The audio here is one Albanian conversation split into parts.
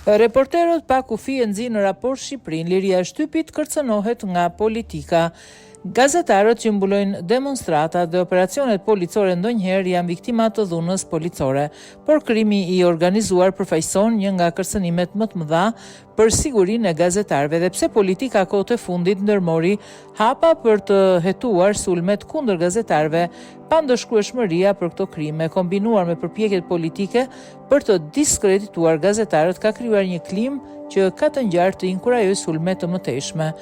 Reporterët pa kufi e nxjerrin në raport Shqipërinë, liria e shtypit kërcënohet nga politika. Gazetarët që mbulojnë demonstrata dhe operacionet policore ndonjëherë janë viktima të dhunës policore, por krimi i organizuar përfaqëson një nga kërcënimet më të mëdha për sigurinë e gazetarëve, dhe pse politika kohët e fundit ndërmori hapa për të hetuar sulmet kundër gazetarëve, pandëshkrueshmëria për këto krime kombinuar me përpjekjet politike për të diskredituar gazetarët ka krijuar një klimë që ka të ngjarë të inkurajojë sulme të mëtejshme.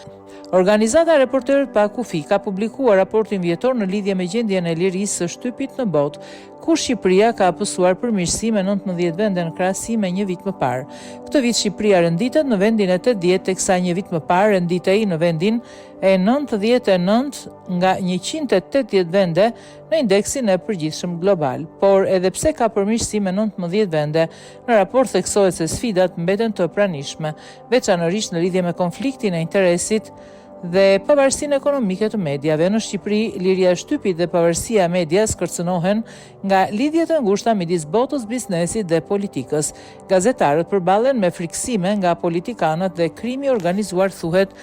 Organizata Reporterët pa kufi ka publikuar raportin vjetor në lidhje me gjendjen e lirisë së shtypit në botë, ku Shqipëria ka apësuar përmirësi me 19 vende në krahasim me një vit më parë. Këtë vit Shqipëria renditet në vendin e 80, teksa një vit më parë renditej në vendin e 99 nga 180 vende në indeksin e përgjithshëm global. Por edhe pse ka përmirësi me 19 vende, në raport theksohet se sfidat mbeten të pranishme, veçanërisht në lidhje me konfliktin e interesit dhe pavarësinë ekonomike të mediave. Në Shqipëri, liria e shtypit dhe pavarësia e medias kërcënohen nga lidhjet e ngushta midis botës biznesit dhe politikës. Gazetarët përballen me friksime nga politikanët dhe krimi organizuar, thuhet,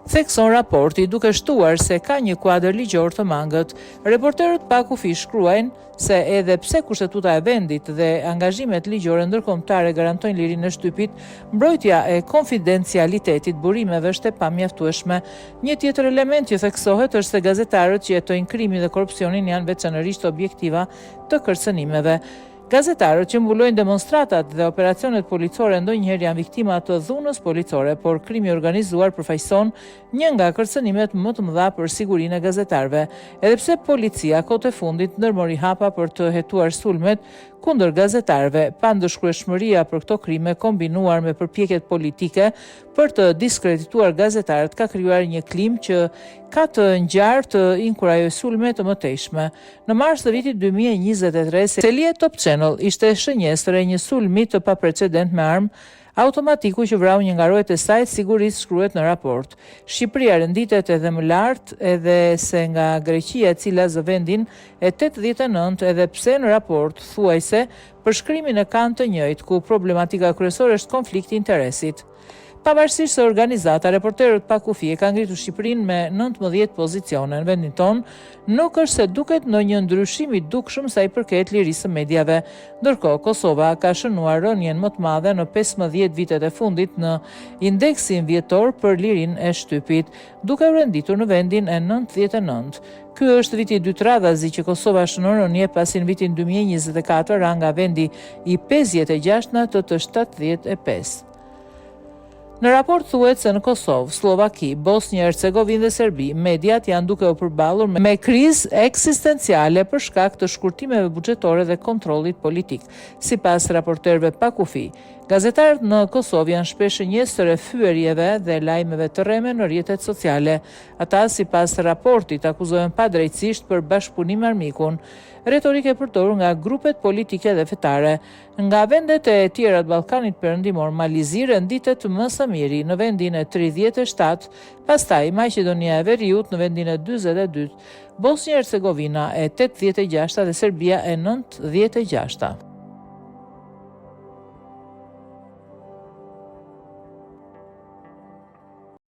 thekson raporti, duke shtuar se ka një kuadër ligjor të mangët. Reporterët pa kufi shkruajnë se edhe pse kushtetuta e vendit dhe angazhimet ligjore ndërkombëtare garantojnë lirinë e shtypit, mbrojtja e konfidencialitetit burimeve është e pamjaftueshme. Një tjetër element që theksohet është se gazetarët që jetojnë krimin dhe korrupsionin janë veçanërisht objektiva të kërcënimeve. Gazetarët që mbulojnë demonstratat dhe operacionet policore ndonjëherë janë viktima të dhunës policore, por krimi organizuar përfaqëson një nga kërcënimet më të mëdha për sigurinë e gazetarëve. Edhe pse policia kohët e fundit ndërmori hapa për të hetuar sulmet kundër gazetarëve, pandëshkrueshmëria për këto krime kombinuar me përpjekjet politike për të diskredituar gazetarët ka krijuar një klim që ka të ngjarë të inkurajojë sulme të mëtejshme. Në mars të vitit 2023, Selie Top Channel ishte shënjestër e një sulmi të paprecedent me armë automatiku që vrau një nga rojet e saj, sigurisht shkruhet në raport. Shqipëria renditet edhe më lartë edhe se nga Greqia, e cila zë vendin e 89, edhe pse në raport thuajse për shkrimin e kanë të njëjtë, ku problematika kryesore është konflikti i interesit. Pavarësisht se organizata Reporterët pa kufi e ka ngritur Shqipërinë me 19 pozicione në vendin tonë, nuk është se duket ndonjë ndryshim i dukshëm sa i përket lirisë së mediave. Ndërkohë, Kosova ka shënuar rënien më të madhe në 15 vitet e fundit në indeksin vjetor për lirinë e shtypit, duke u renditur në vendin e 99. Ky është viti i dytë radhazi që Kosova shënon rënje, pasi në vitin 2024 ra nga vendi i 56 të 75. Në raport thuhet se në Kosovë, Slovaki, Bosnjë Hercegovinë dhe Serbi, mediat janë duke u përballur me krizë eksistenciale për shkak të shkurtimeve buxhetore dhe kontrollit politik. Sipas raporterëve pa kufi, gazetarët në Kosovë janë shpesh shënjestër e fyerjeve dhe lajmeve të rreme në rrjetet sociale. Ata, sipas raportit, akuzohen padrejtësisht për bashkëpunim me armikun, retorike e përdorur nga grupet politike dhe fetare. Nga vendet e tjera të Ballkanit Perëndimor, Malizi renditet më së miri në vendin e 37, pastaj Maqedonia e Veriut në vendin e 42, Bosnjë Hercegovina e 86 dhe Serbia e 96.